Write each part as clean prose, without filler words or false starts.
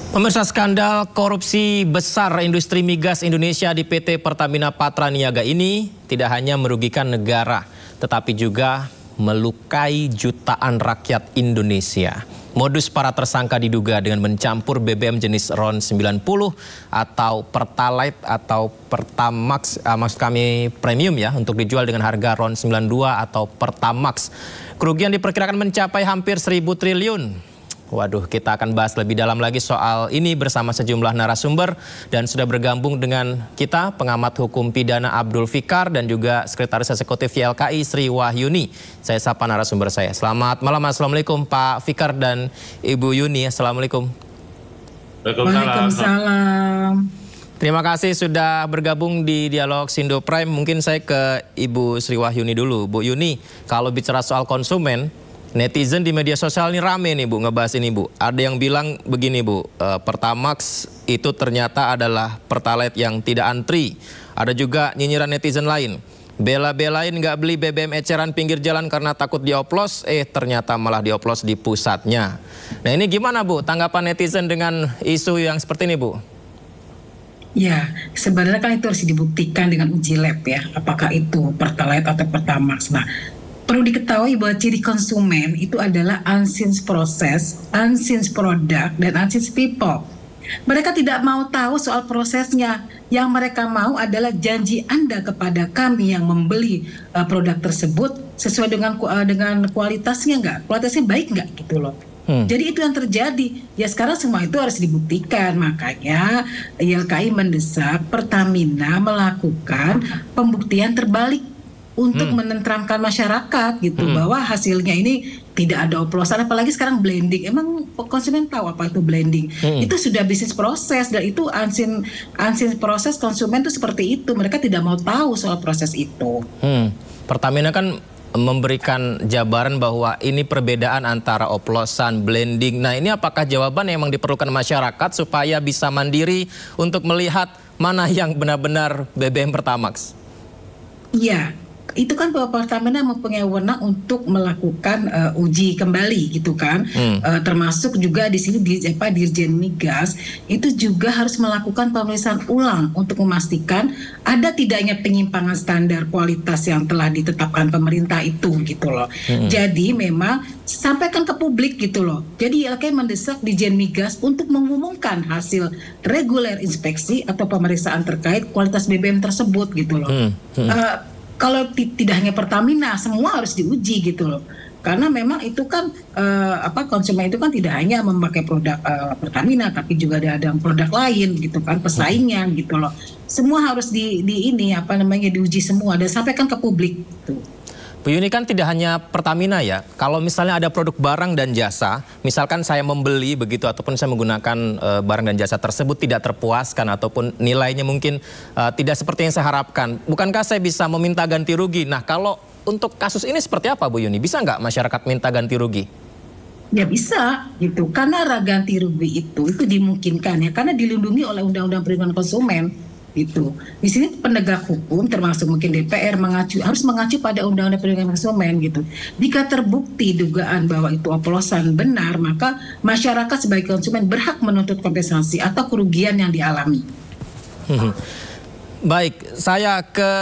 Pemirsa, skandal korupsi besar industri migas Indonesia di PT Pertamina Patra Niaga ini tidak hanya merugikan negara, tetapi juga melukai jutaan rakyat Indonesia. Modus para tersangka diduga dengan mencampur BBM jenis RON 90 atau Pertalite atau Pertamax, maksud kami premium ya, untuk dijual dengan harga RON 92 atau Pertamax. Kerugian diperkirakan mencapai hampir 1.000 triliun. Waduh, kita akan bahas lebih dalam lagi soal ini bersama sejumlah narasumber dan sudah bergabung dengan kita pengamat hukum pidana Abdul Fikar dan juga Sekretaris Eksekutif YLKI Sri Wahyuni. Saya sapa narasumber saya. Selamat malam, Assalamualaikum Pak Fikar dan Ibu Yuni. Assalamualaikum. Waalaikumsalam. Terima kasih sudah bergabung di Dialog Sindo Prime. Mungkin saya ke Ibu Sri Wahyuni dulu. Bu Yuni, kalau bicara soal konsumen, netizen di media sosial ini rame nih Bu, ngebahas ini Bu. Ada yang bilang begini Bu, Pertamax itu ternyata adalah Pertalite yang tidak antri. Ada juga nyinyiran netizen lain. Bela-belain nggak beli BBM eceran pinggir jalan karena takut dioplos, ternyata malah dioplos di pusatnya. Nah ini gimana Bu, tanggapan netizen dengan isu yang seperti ini Bu? Ya, sebenarnya kan itu harus dibuktikan dengan uji lab ya, apakah itu Pertalite atau Pertamax. Nah, perlu diketahui bahwa ciri konsumen itu adalah unseen process, unseen product, dan unseen people. Mereka tidak mau tahu soal prosesnya. Yang mereka mau adalah janji Anda kepada kami yang membeli produk tersebut sesuai dengan kualitasnya nggak? Kualitasnya baik nggak gitu loh. Jadi itu yang terjadi. Ya sekarang semua itu harus dibuktikan. Makanya YLKI mendesak Pertamina melakukan pembuktian terbalik untuk menenteramkan masyarakat gitu bahwa hasilnya ini tidak ada oplosan, apalagi sekarang blending. Emang konsumen tahu apa itu blending? Itu sudah bisnis proses dan itu unseen proses konsumen itu seperti itu. Mereka tidak mau tahu soal proses itu. Pertamina kan memberikan jabaran bahwa ini perbedaan antara oplosan, blending. Nah ini apakah jawaban yang memang diperlukan masyarakat supaya bisa mandiri untuk melihat mana yang benar-benar BBM Pertamax? Iya. Itu kan bahwa Pertamina mempunyai wewenang untuk melakukan uji kembali gitu kan, termasuk juga di sini Dirjen Migas itu juga harus melakukan pemeriksaan ulang untuk memastikan ada tidaknya penyimpangan standar kualitas yang telah ditetapkan pemerintah itu gitu loh. Jadi memang sampaikan ke publik gitu loh. Jadi YLKI mendesak Dirjen Migas untuk mengumumkan hasil reguler inspeksi atau pemeriksaan terkait kualitas BBM tersebut gitu loh. Kalau tidak hanya Pertamina, semua harus diuji gitu loh. Karena memang itu kan konsumen itu kan tidak hanya memakai produk Pertamina, tapi juga ada produk lain gitu kan, pesaingnya gitu loh. Semua harus diuji semua dan sampaikan ke publik gitu. Bu Yuni, kan tidak hanya Pertamina ya, kalau misalnya ada produk barang dan jasa, misalkan saya membeli begitu ataupun saya menggunakan barang dan jasa tersebut tidak terpuaskan ataupun nilainya mungkin tidak seperti yang saya harapkan, bukankah saya bisa meminta ganti rugi? Nah kalau untuk kasus ini seperti apa Bu Yuni, bisa nggak masyarakat minta ganti rugi? Ya bisa gitu, karena ganti rugi itu dimungkinkan ya, karena dilindungi oleh Undang-Undang Perlindungan Konsumen. Gitu. Di sini penegak hukum termasuk mungkin DPR harus mengacu pada Undang-Undang Perlindungan Konsumen gitu. Jika terbukti dugaan bahwa itu oplosan benar, maka masyarakat sebagai konsumen berhak menuntut kompensasi atau kerugian yang dialami. Baik, saya ke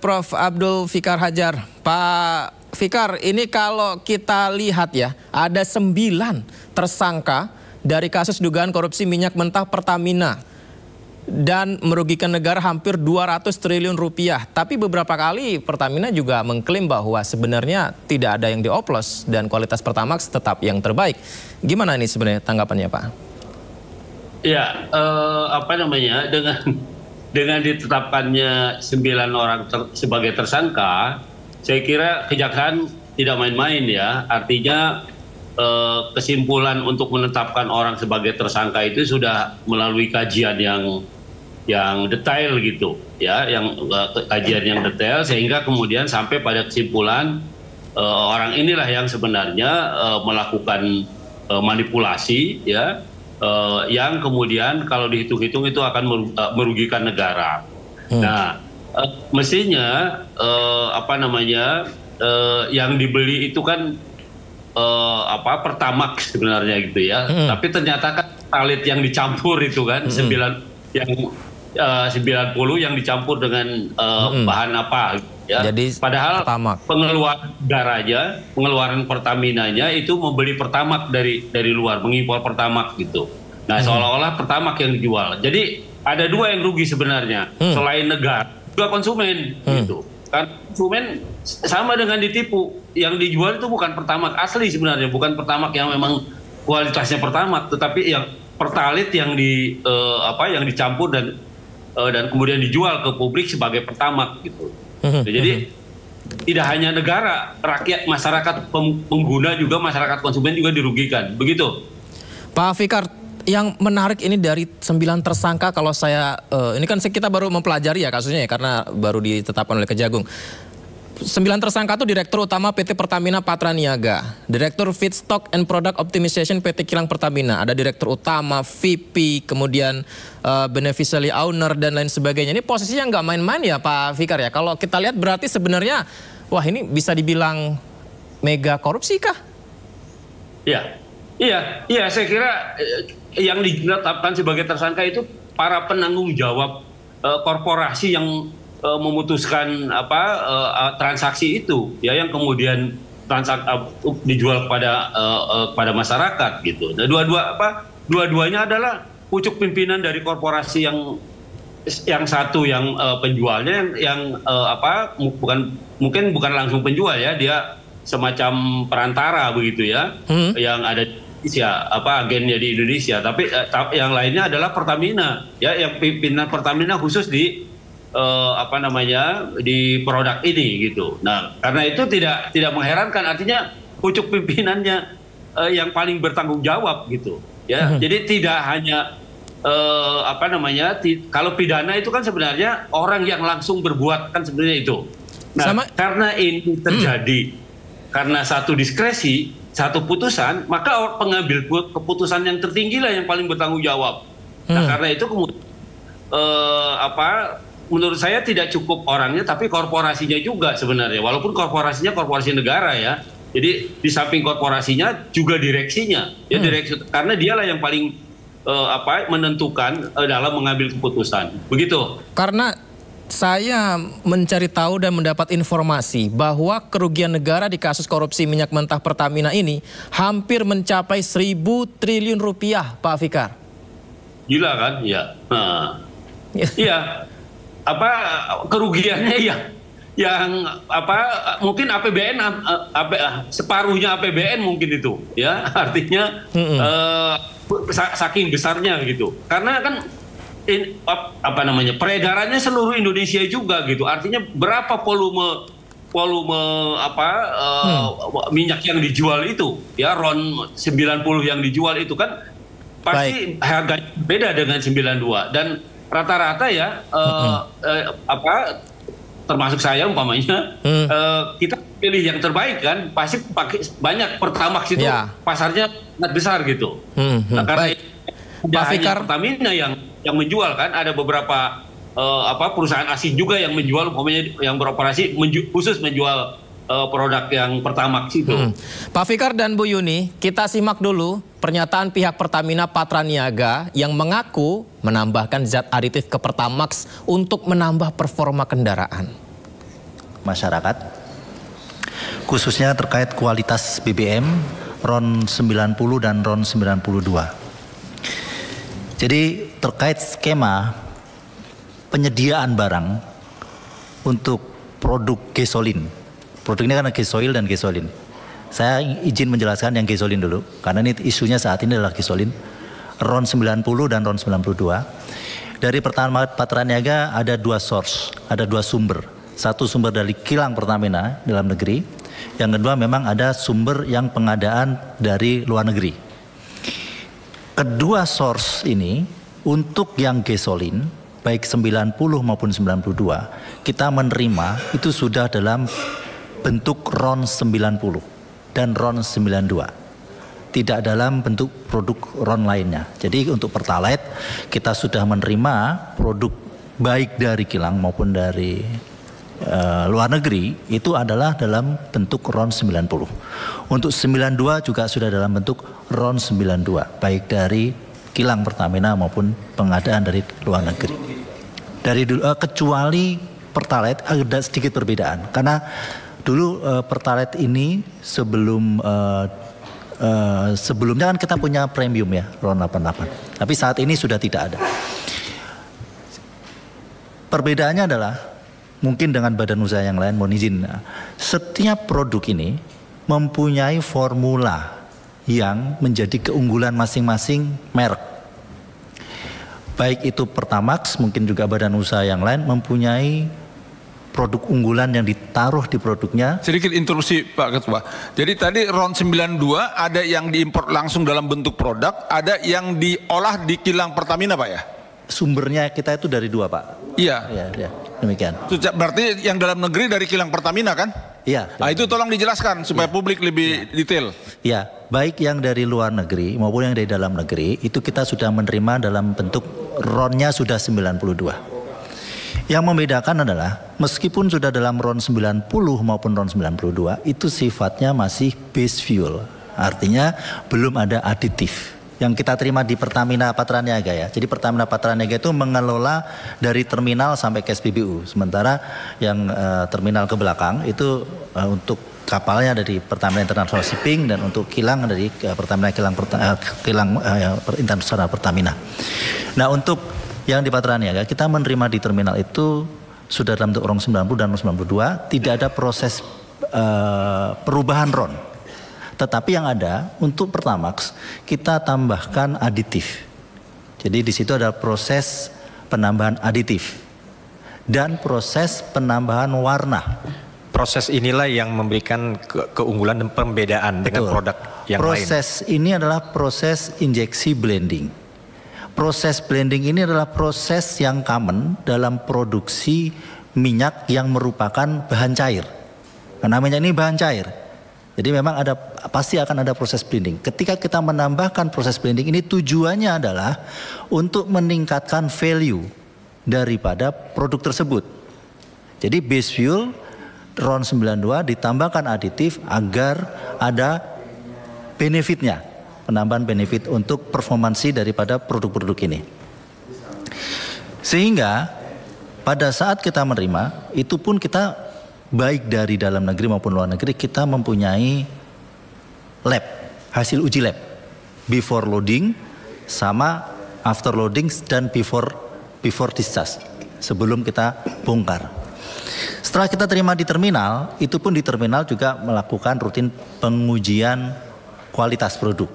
Prof. Abdul Fikar Hajar. Pak Fikar, ini kalau kita lihat ya, ada 9 tersangka dari kasus dugaan korupsi minyak mentah Pertamina dan merugikan negara hampir 200 triliun rupiah. Tapi beberapa kali Pertamina juga mengklaim bahwa sebenarnya tidak ada yang dioplos dan kualitas Pertamax tetap yang terbaik. Gimana ini sebenarnya tanggapannya Pak? Ya, dengan ditetapkannya 9 orang sebagai tersangka, saya kira kejaksaan tidak main-main ya. Artinya kesimpulan untuk menetapkan orang sebagai tersangka itu sudah melalui kajian yang detail gitu ya, kajian yang detail sehingga kemudian sampai pada kesimpulan orang inilah yang sebenarnya melakukan manipulasi ya, yang kemudian kalau dihitung-hitung itu akan merugikan negara. Nah, mestinya yang dibeli itu kan Pertamax sebenarnya gitu ya. Tapi ternyata kan pertalite yang dicampur itu kan 90 yang dicampur dengan bahan apa ya. Jadi padahal pengeluaran Pertamina-nya itu membeli Pertamax dari luar, mengimpor Pertamax gitu. Nah, seolah-olah Pertamax yang dijual. Jadi ada dua yang rugi sebenarnya, selain negara, juga konsumen gitu. Kan konsumen sama dengan ditipu. Yang dijual itu bukan Pertamax asli sebenarnya, bukan Pertamax yang memang kualitasnya Pertamax, tetapi yang pertalite yang yang dicampur dan kemudian dijual ke publik sebagai Pertamax gitu. Jadi tidak hanya negara, rakyat, masyarakat pengguna juga, masyarakat konsumen juga dirugikan. Begitu. Pak Fikar, yang menarik ini dari 9 tersangka, kalau saya ini kan kita baru mempelajari ya kasusnya ya, karena baru ditetapkan oleh Kejagung. 9 tersangka itu Direktur Utama PT Pertamina Patraniaga, Direktur Feedstock and Product Optimization PT Kilang Pertamina, ada Direktur Utama, VP, kemudian Beneficiary Owner dan lain sebagainya. Ini posisinya nggak main-main ya Pak Fikar ya. Kalau kita lihat berarti sebenarnya, wah ini bisa dibilang mega korupsi kah? Iya, saya kira yang ditetapkan sebagai tersangka itu para penanggung jawab korporasi yang memutuskan transaksi itu ya, yang kemudian dijual kepada masyarakat gitu. Nah, dua-duanya adalah pucuk pimpinan dari korporasi yang satu yang penjualnya yang bukan langsung penjual ya, dia semacam perantara begitu ya, yang ada agennya di Indonesia, tapi yang lainnya adalah Pertamina ya, yang pimpinan Pertamina khusus di di produk ini gitu. Nah, karena itu tidak mengherankan, artinya pucuk pimpinannya yang paling bertanggung jawab gitu ya. Jadi tidak hanya kalau pidana itu kan sebenarnya orang yang langsung berbuat kan sebenarnya itu. Nah, karena ini terjadi karena satu diskresi, satu putusan, maka pengambil keputusan yang tertinggi lah yang paling bertanggung jawab. Nah, karena itu kemudian menurut saya tidak cukup orangnya, tapi korporasinya juga sebenarnya. Walaupun korporasinya korporasi negara ya. Jadi di samping korporasinya juga direksinya. Ya, karena dialah yang paling menentukan dalam mengambil keputusan. Begitu. Karena saya mencari tahu dan mendapat informasi bahwa kerugian negara di kasus korupsi minyak mentah Pertamina ini hampir mencapai 1.000 triliun rupiah, Pak Fikar. Gila kan? Ya. Iya. Kerugiannya yang mungkin APBN separuhnya APBN mungkin itu ya, artinya saking besarnya gitu, karena kan peredarannya seluruh Indonesia juga gitu, artinya berapa volume minyak yang dijual itu ya, RON 90 yang dijual itu kan pasti harganya beda dengan 92, dan rata-rata ya termasuk saya umpamanya kita pilih yang terbaik kan, pasti pakai banyak Pertamax itu pasarnya sangat besar gitu. Nah, karena tidak hanya Pertamina yang menjual kan, ada beberapa perusahaan asing juga yang menjual, umpamanya yang beroperasi khusus menjual produk yang Pertamax itu. Pak Fikar dan Bu Yuni, kita simak dulu pernyataan pihak Pertamina Patraniaga yang mengaku menambahkan zat aditif ke Pertamax untuk menambah performa kendaraan. Masyarakat, khususnya terkait kualitas BBM RON 90 dan RON 92. Jadi terkait skema penyediaan barang untuk produk gasolin. Produk ini kan gasoil dan gasolin. Saya izin menjelaskan yang gasolin dulu, karena ini isunya saat ini adalah gasolin. RON 90 dan RON 92. Dari Pertamina Patraniaga ada dua source, ada dua sumber. Satu sumber dari kilang Pertamina dalam negeri, yang kedua memang ada sumber yang pengadaan dari luar negeri. Kedua source ini untuk yang gasolin, baik 90 maupun 92, kita menerima itu sudah dalam bentuk RON 90 dan RON 92, tidak dalam bentuk produk RON lainnya. Jadi untuk Pertalite kita sudah menerima produk baik dari kilang maupun dari luar negeri itu adalah dalam bentuk RON 90. Untuk 92 juga sudah dalam bentuk RON 92, baik dari kilang Pertamina maupun pengadaan dari luar negeri. Kecuali Pertalite ada sedikit perbedaan karena dulu Pertalite ini sebelumnya kan kita punya premium ya RON 88, tapi saat ini sudah tidak ada. Perbedaannya adalah mungkin dengan badan usaha yang lain, mohon izin, setiap produk ini mempunyai formula yang menjadi keunggulan masing-masing merek. Baik itu Pertamax, mungkin juga badan usaha yang lain mempunyai produk unggulan yang ditaruh di produknya. Sedikit interupsi Pak Ketua. Jadi tadi RON 92 ada yang diimpor langsung dalam bentuk produk, ada yang diolah di kilang Pertamina Pak ya? Sumbernya kita itu dari 2 Pak. Iya. Ya, demikian. Berarti yang dalam negeri dari kilang Pertamina kan? Iya. Nah, itu tolong dijelaskan supaya publik lebih detail. Ya, baik yang dari luar negeri maupun yang dari dalam negeri itu kita sudah menerima dalam bentuk RON-nya sudah 92. Yang membedakan adalah meskipun sudah dalam RON 90 maupun RON 92 itu sifatnya masih base fuel. Artinya belum ada aditif. Yang kita terima di Pertamina Patraniaga ya. Jadi Pertamina Patraniaga itu mengelola dari terminal sampai ke SPBU. Sementara yang terminal ke belakang itu untuk kapalnya dari Pertamina International Shipping dan untuk kilang dari Pertamina Kilang Internasional Pertamina. Nah, untuk yang di Patraniaga kita menerima di terminal itu sudah dalam bentuk RON 90 dan RON 92, tidak ada proses perubahan RON. Tetapi yang ada untuk Pertamax kita tambahkan aditif. Jadi di situ ada proses penambahan aditif dan proses penambahan warna. Proses inilah yang memberikan keunggulan dan pembedaan dengan produk yang lain. Proses ini adalah proses injeksi blending. Proses blending ini adalah proses yang common dalam produksi minyak yang merupakan bahan cair. Karena minyak ini bahan cair. Jadi memang pasti akan ada proses blending. Ketika kita menambahkan proses blending ini tujuannya adalah untuk meningkatkan value daripada produk tersebut. Jadi base fuel RON 92 ditambahkan aditif agar ada benefitnya, penambahan benefit untuk performansi daripada produk-produk ini. Sehingga pada saat kita menerima, itu pun kita baik dari dalam negeri maupun luar negeri, kita mempunyai lab, hasil uji lab. Before loading sama after loading dan before discharge. Sebelum kita bongkar. Setelah kita terima di terminal, itu pun di terminal juga melakukan rutin pengujian kualitas produk.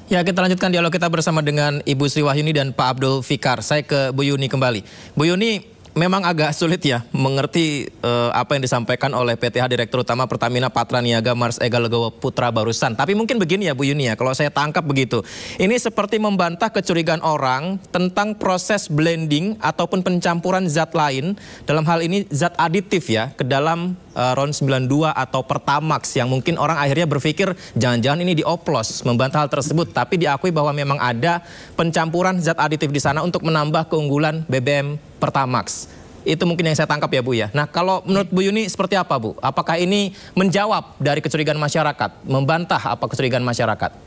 Ya, kita lanjutkan dialog kita bersama dengan Ibu Sri Wahyuni dan Pak Abdul Fikar. Saya ke Bu Yuni kembali. Bu Yuni, memang agak sulit ya mengerti apa yang disampaikan oleh PTH Direktur Utama Pertamina Patraniaga Mars Ega Legowo Putra barusan. Tapi mungkin begini ya Bu Yuni ya, kalau saya tangkap begitu. Ini seperti membantah kecurigaan orang tentang proses blending ataupun pencampuran zat lain, dalam hal ini zat aditif ya, ke dalam RON 92 atau Pertamax yang mungkin orang akhirnya berpikir jangan-jangan ini dioplos, membantah hal tersebut. Tapi diakui bahwa memang ada pencampuran zat aditif di sana untuk menambah keunggulan BBM Pertamax. Itu mungkin yang saya tangkap ya Bu ya. Nah, kalau menurut Bu Yuni seperti apa Bu? Apakah ini menjawab dari kecurigaan masyarakat? Membantah apa kecurigaan masyarakat?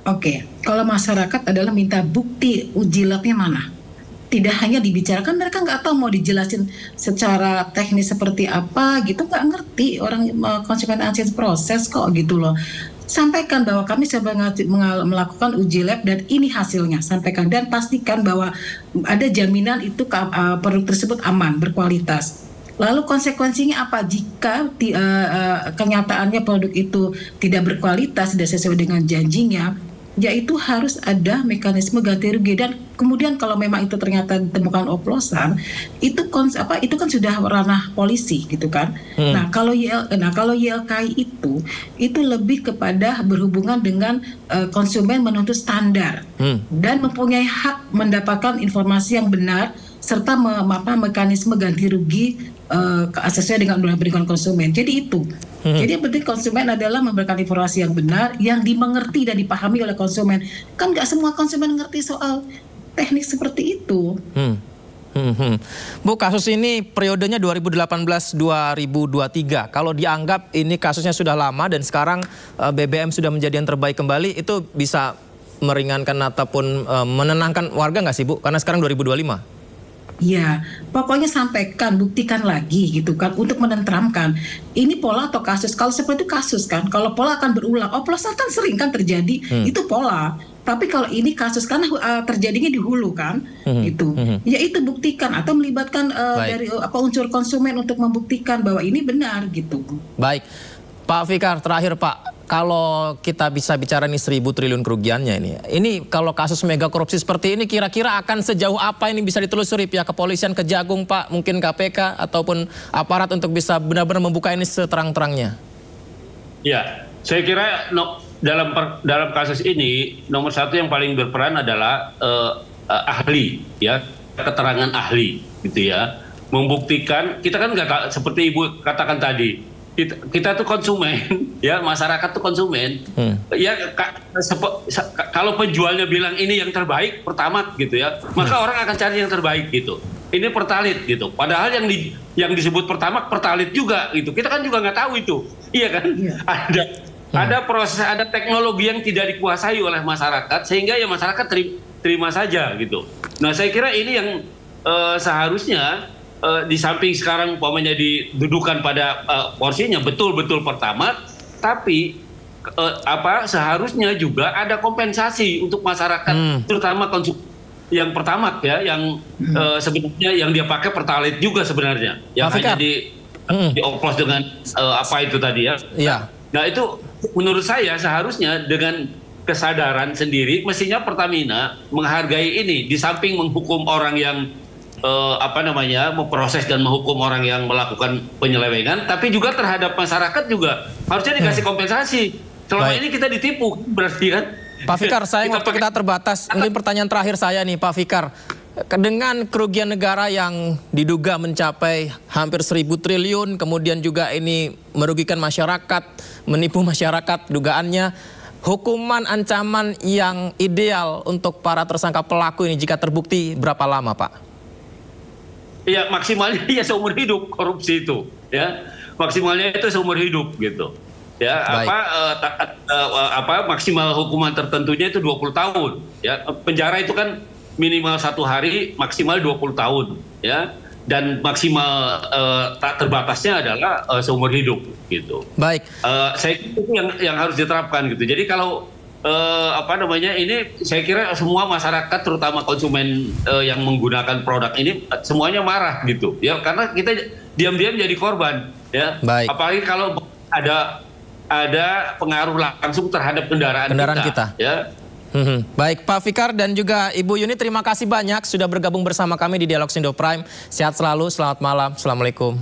Oke, kalau masyarakat adalah minta bukti uji labnya mana. Tidak hanya dibicarakan, mereka nggak tahu mau dijelasin secara teknis seperti apa gitu, nggak ngerti orang konsumen analisis proses kok gitu loh. Sampaikan bahwa kami sudah melakukan uji lab dan ini hasilnya, sampaikan dan pastikan bahwa ada jaminan itu produk tersebut aman, berkualitas. Lalu konsekuensinya apa jika kenyataannya produk itu tidak berkualitas, tidak sesuai dengan janjinya, yaitu harus ada mekanisme ganti rugi. Dan kemudian kalau memang itu ternyata ditemukan oplosan, itu kan sudah ranah polisi gitu kan. Nah, kalau YLKI itu lebih kepada berhubungan dengan konsumen menuntut standar dan mempunyai hak mendapatkan informasi yang benar serta mekanisme ganti rugi sesuai dengan undang-undang konsumen. Jadi itu. Jadi yang penting konsumen adalah memberikan informasi yang benar, yang dimengerti dan dipahami oleh konsumen. Kan nggak semua konsumen ngerti soal teknik seperti itu. Bu, kasus ini periodenya 2018-2023. Kalau dianggap ini kasusnya sudah lama dan sekarang BBM sudah menjadi yang terbaik kembali, itu bisa meringankan ataupun menenangkan warga nggak sih Bu? Karena sekarang 2025. Iya, pokoknya sampaikan, buktikan lagi gitu kan untuk menenteramkan. Ini pola atau kasus? Kalau seperti itu kasus kan. Kalau pola akan berulang. Oplosan kan sering kan terjadi, itu pola. Tapi kalau ini kasus karena terjadinya di hulu kan, gitu. Ya itu buktikan atau melibatkan dari unsur konsumen untuk membuktikan bahwa ini benar gitu. Baik, Pak Fikar terakhir Pak. Kalau kita bisa bicara nih 1.000 triliun kerugiannya ini kalau kasus mega korupsi seperti ini kira-kira akan sejauh apa ini bisa ditelusuri pihak kepolisian, Kejagung Pak, mungkin KPK ataupun aparat untuk bisa benar-benar membuka ini seterang-terangnya? Ya, saya kira dalam kasus ini nomor satu yang paling berperan adalah ahli, ya, keterangan ahli, gitu ya, membuktikan. Kita kan nggak seperti Ibu katakan tadi. Kita tuh konsumen, ya, masyarakat tuh konsumen. Ya, kalau penjualnya bilang ini yang terbaik Pertamax gitu ya, maka orang akan cari yang terbaik gitu. Ini Pertalite gitu. Padahal yang disebut Pertamax Pertalite juga gitu. Kita kan juga nggak tahu itu, iya kan? Ada proses, ada teknologi yang tidak dikuasai oleh masyarakat sehingga ya masyarakat terima saja gitu. Nah, saya kira ini yang seharusnya di samping sekarang umpamanya didudukan pada porsinya betul-betul Pertamax, tapi seharusnya juga ada kompensasi untuk masyarakat, terutama konsumen yang Pertamax ya, yang sebenarnya yang dia pakai Pertalite juga sebenarnya, yang hanya dioplos dengan apa itu tadi ya. Nah itu menurut saya seharusnya dengan kesadaran sendiri mestinya Pertamina menghargai ini, di samping menghukum orang yang memproses dan menghukum orang yang melakukan penyelewengan, tapi juga terhadap masyarakat juga harusnya dikasih kompensasi. Selama ini kita ditipu, berarti kan. Pak Fikar, sayang waktu kita terbatas. Mungkin pertanyaan terakhir saya nih, Pak Fikar. Dengan kerugian negara yang diduga mencapai hampir 1.000 triliun, kemudian juga ini merugikan masyarakat, menipu masyarakat dugaannya, hukuman ancaman yang ideal untuk para tersangka pelaku ini jika terbukti berapa lama, Pak? Ya maksimalnya ya seumur hidup korupsi itu, ya maksimalnya itu seumur hidup gitu, ya. Maksimal hukuman tertentunya itu 20 tahun, ya. Penjara itu kan minimal 1 hari, maksimal 20 tahun, ya. Dan maksimal tak terbatasnya adalah seumur hidup gitu. Baik. Saya kira itu yang harus diterapkan gitu. Jadi kalau ini saya kira semua masyarakat terutama konsumen yang menggunakan produk ini semuanya marah gitu ya, karena kita diam-diam jadi korban ya. Baik. Apalagi kalau ada pengaruh langsung terhadap kendaraan kita ya. Baik Pak Fikar dan juga Ibu Yuni, terima kasih banyak sudah bergabung bersama kami di Dialog Indo Prime. Sehat selalu, selamat malam, assalamualaikum.